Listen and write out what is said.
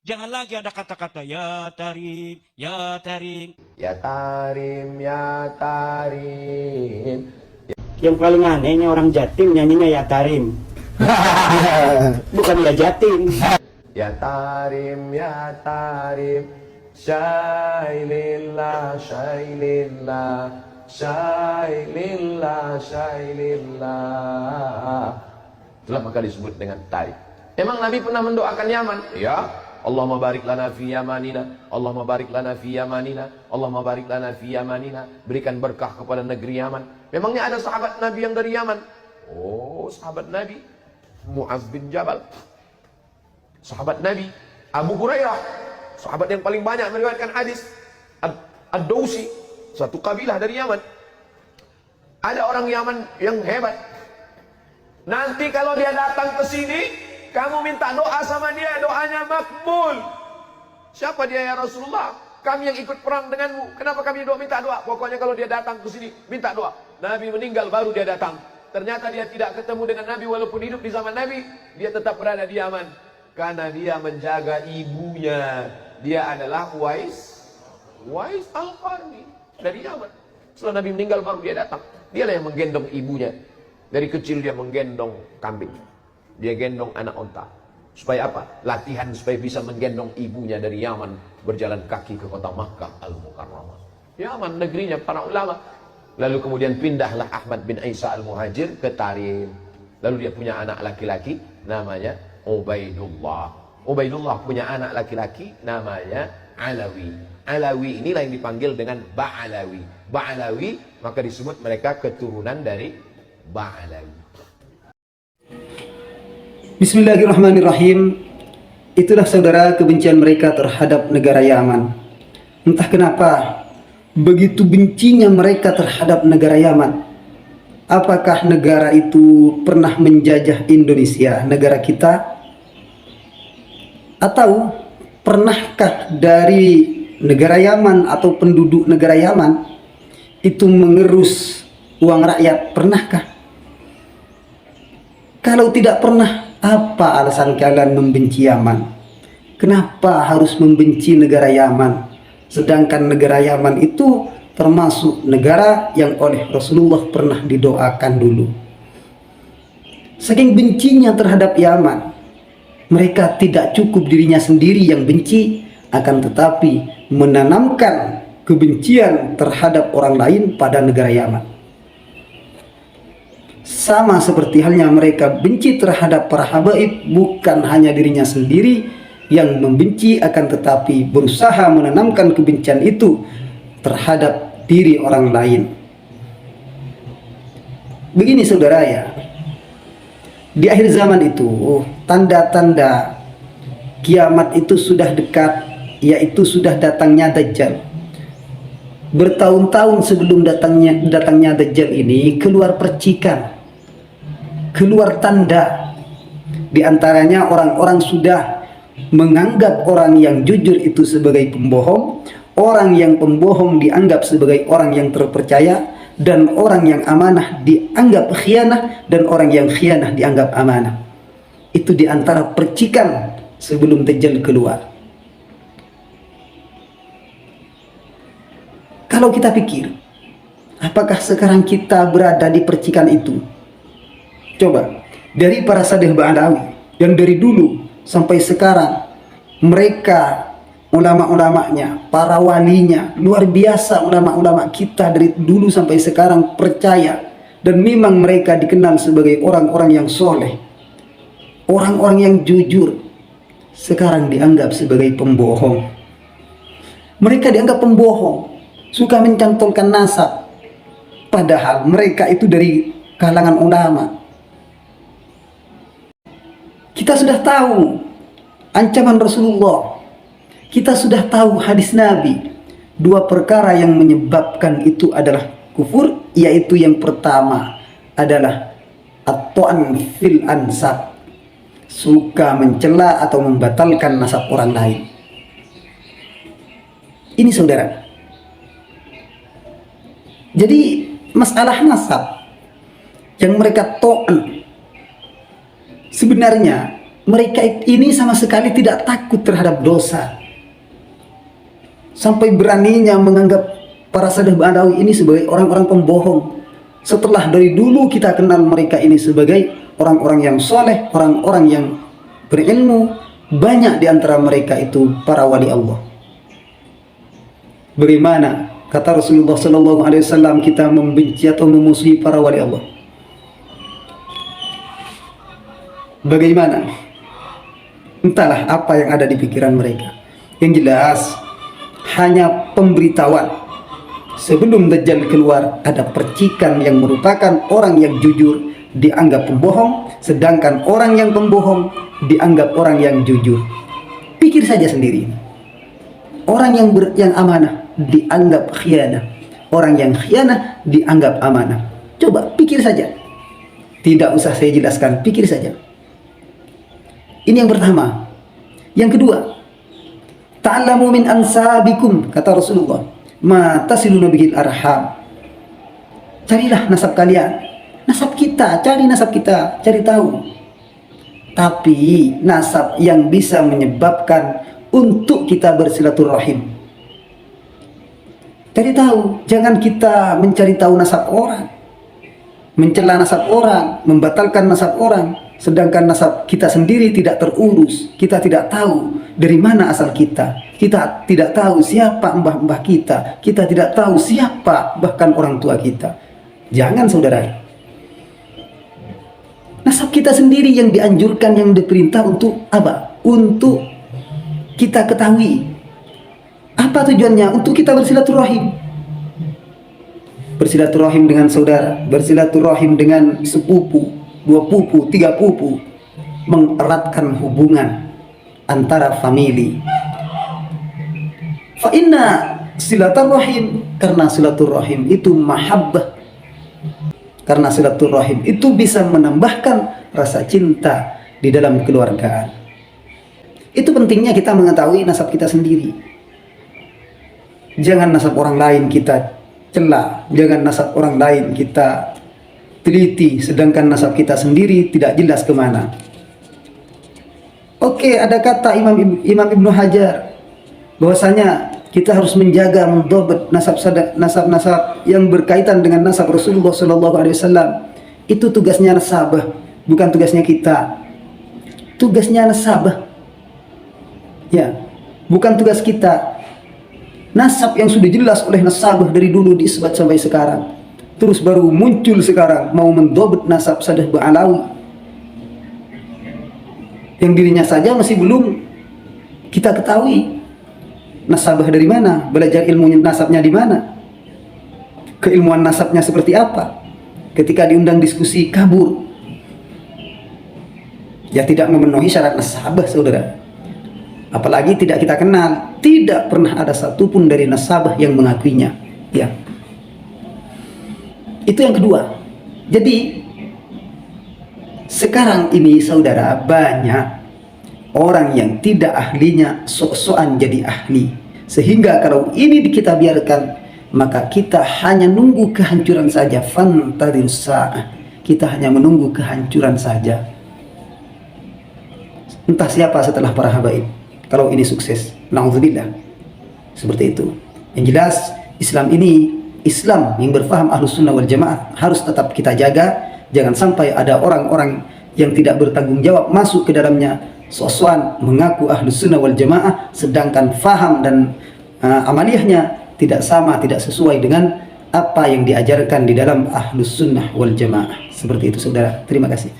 Jangan lagi ada kata-kata ya tarim, ya tarim. Ya tarim, ya tarim. Yang paling aneh ini orang Jatim nyanyinya ya tarim. Bukan ya Jatim. Ya tarim, ya tarim. Syailillah, syailillah, syailillah, syailillah. Itulah maka disebut dengan tarim. Emang Nabi pernah mendoakan Yaman? Ya. Allahumma barik lana fi yamanina, Allahumma barik lana fi yamanina, Allahumma barik lana fi yamanina. Berikan berkah kepada negeri Yaman. Memangnya ada sahabat Nabi yang dari Yaman? Oh, sahabat Nabi Mu'az bin Jabal. Sahabat Nabi Abu Hurairah, sahabat yang paling banyak meriwayatkan hadis. Ad-Dausi, satu kabilah dari Yaman. Ada orang Yaman yang hebat. Nanti kalau dia datang ke sini, kamu minta doa sama dia, doanya makbul. Siapa dia ya Rasulullah? Kami yang ikut perang denganmu. Kenapa kami minta doa? Pokoknya kalau dia datang ke sini, minta doa. Nabi meninggal baru dia datang. Ternyata dia tidak ketemu dengan Nabi walaupun hidup di zaman Nabi. Dia tetap berada di Yaman. Karena dia menjaga ibunya. Dia adalah Uwais Al-Qarni dari Yaman. Setelah Nabi meninggal baru dia datang. Dialah yang menggendong ibunya. Dari kecil dia menggendong kambing. Dia gendong anak onta. Supaya apa? Latihan supaya bisa menggendong ibunya dari Yaman. Berjalan kaki ke kota Makkah Al-Mukarramah. Yaman negerinya para ulama. Lalu kemudian pindahlah Ahmad bin Isa Al-Muhajir ke Tarim. Lalu dia punya anak laki-laki namanya Ubaidullah. Ubaidullah punya anak laki-laki namanya Alawi. Alawi inilah yang dipanggil dengan Ba'alawi. Ba'alawi maka disebut mereka keturunan dari Ba'alawi. Bismillahirrahmanirrahim. Itulah saudara kebencian mereka terhadap negara Yaman. Entah kenapa begitu bencinya mereka terhadap negara Yaman. Apakah negara itu pernah menjajah Indonesia, negara kita? Atau pernahkah dari negara Yaman atau penduduk negara Yaman itu mengerus uang rakyat? Pernahkah? Kalau tidak pernah, apa alasan kalian membenci Yaman? Kenapa harus membenci negara Yaman? Sedangkan negara Yaman itu termasuk negara yang oleh Rasulullah pernah didoakan dulu. Saking bencinya terhadap Yaman, mereka tidak cukup dirinya sendiri yang benci, akan tetapi menanamkan kebencian terhadap orang lain pada negara Yaman. Sama seperti halnya mereka benci terhadap para habaib, bukan hanya dirinya sendiri yang membenci, akan tetapi berusaha menanamkan kebencian itu terhadap diri orang lain. Begini saudara ya, di akhir zaman itu tanda-tanda kiamat itu sudah dekat, yaitu sudah datangnya Dajjal. Bertahun-tahun sebelum datangnya Dajjal ini keluar percikan, keluar tanda. Di antaranya orang-orang sudah menganggap orang yang jujur itu sebagai pembohong, orang yang pembohong dianggap sebagai orang yang terpercaya, dan orang yang amanah dianggap khianah, dan orang yang khianah dianggap amanah. Itu di antara percikan sebelum Dajjal keluar. Kalau kita pikir, apakah sekarang kita berada di percikan itu? Coba, dari para Sadeh Ba'alawi yang dari dulu sampai sekarang, mereka ulama-ulamanya, para walinya, luar biasa. Ulama-ulama kita dari dulu sampai sekarang percaya, dan memang mereka dikenal sebagai orang-orang yang soleh, orang-orang yang jujur. Sekarang dianggap sebagai pembohong. Mereka dianggap pembohong, suka mencantolkan nasab, padahal mereka itu dari kalangan ulama. Kita sudah tahu ancaman Rasulullah, kita sudah tahu hadis Nabi. Dua perkara yang menyebabkan itu adalah kufur, yaitu yang pertama adalah at-ta'an fil ansab, suka mencela atau membatalkan nasab orang lain. Ini saudara. Jadi masalah nasab yang mereka ta'an, sebenarnya mereka ini sama sekali tidak takut terhadap dosa. Sampai beraninya menganggap para Sadeh Ba'dawi ini sebagai orang-orang pembohong. Setelah dari dulu kita kenal mereka ini sebagai orang-orang yang soleh, orang-orang yang berilmu. Banyak di antara mereka itu para wali Allah. Bagaimana kata Rasulullah SAW kita membenci atau memusuhi para wali Allah? Bagaimana? Entahlah apa yang ada di pikiran mereka. Yang jelas hanya pemberitahuan. Sebelum Dajjal keluar, ada percikan yang merupakan orang yang jujur dianggap pembohong, sedangkan orang yang pembohong dianggap orang yang jujur. Pikir saja sendiri. Orang yang amanah dianggap khianah, orang yang khianah dianggap amanah. Coba pikir saja. Tidak usah saya jelaskan, pikir saja. Ini yang pertama. Yang kedua, ta'lamu min ansabikum, kata Rasulullah, ma tasiluna bihil arham. Carilah nasab kalian, nasab kita, cari nasab kita, cari tahu. Tapi nasab yang bisa menyebabkan untuk kita bersilaturahim. Cari tahu, jangan kita mencari tahu nasab orang, mencela nasab orang, membatalkan nasab orang, sedangkan nasab kita sendiri tidak terurus. Kita tidak tahu dari mana asal kita tidak tahu siapa mbah-mbah kita tidak tahu siapa bahkan orang tua kita. Jangan saudara. Nasab kita sendiri yang dianjurkan, yang diperintah untuk apa? Untuk kita ketahui. Apa tujuannya? Untuk kita bersilaturahim. Bersilaturahim dengan saudara, bersilaturahim dengan sepupu, 2 pupu, 3 pupu, mengeratkan hubungan antara famili. Fa inna silaturahim, karena silaturahim itu mahabbah. Karena silaturahim itu bisa menambahkan rasa cinta di dalam keluargaan. Itu pentingnya kita mengetahui nasab kita sendiri. Jangan nasab orang lain kita cela, jangan nasab orang lain kita teliti, sedangkan nasab kita sendiri tidak jelas kemana. Oke, ada kata Imam Ibnu Hajar bahwasanya kita harus menjaga, mendobet nasab-nasab yang berkaitan dengan nasab Rasulullah SAW. Itu tugasnya nasabah, bukan tugasnya kita. Tugasnya nasabah, ya, bukan tugas kita. Nasab yang sudah jelas oleh nasabah dari dulu diisbat sampai sekarang, terus baru muncul sekarang mau mendobet nasab Sadeh Ba'alawi yang dirinya saja masih belum kita ketahui. Nasabah dari mana? Belajar ilmu nasabnya di mana? Keilmuan nasabnya seperti apa? Ketika diundang diskusi kabur. Ya tidak memenuhi syarat nasabah, saudara. Apalagi tidak kita kenal, tidak pernah ada satupun dari nasabah yang mengakuinya. Ya. Itu yang kedua. Jadi sekarang ini saudara, banyak orang yang tidak ahlinya sok-sokan jadi ahli. Sehingga kalau ini kita biarkan, maka kita hanya nunggu kehancuran saja. Fantadhirus sa'ah. Kita hanya menunggu kehancuran saja. Entah siapa setelah para habaib kalau ini sukses. Na'udzubillah. Seperti itu. Yang jelas Islam ini, Islam yang berfaham Ahlus Sunnah wal Jamaah, harus tetap kita jaga. Jangan sampai ada orang-orang yang tidak bertanggung jawab masuk ke dalamnya, sok-sokan mengaku Ahlus Sunnah wal Jamaah, sedangkan faham dan amaliyahnya tidak sama, tidak sesuai dengan apa yang diajarkan di dalam Ahlus Sunnah wal Jamaah. Seperti itu saudara. Terima kasih.